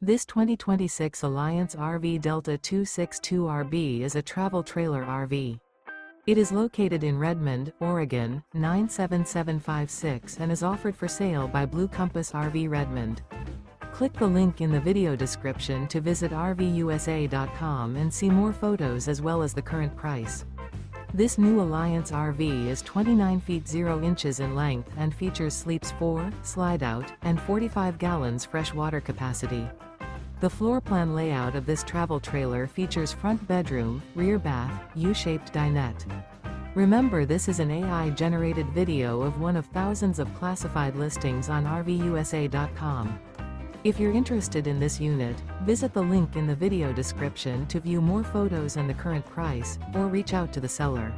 This 2026 Alliance RV Delta 262RB is a travel trailer RV. It is located in Redmond, Oregon, 97756 and is offered for sale by Blue Compass RV Redmond. Click the link in the video description to visit RVUSA.com and see more photos as well as the current price. This new Alliance RV is 29 feet 0 inches in length and features sleeps 4, Slideout, and 45 gallons fresh water capacity. The floor plan layout of this travel trailer features front bedroom, rear bath, U-shaped dinette. Remember, this is an AI-generated video of one of thousands of classified listings on RVUSA.com. If you're interested in this unit, visit the link in the video description to view more photos and the current price, or reach out to the seller.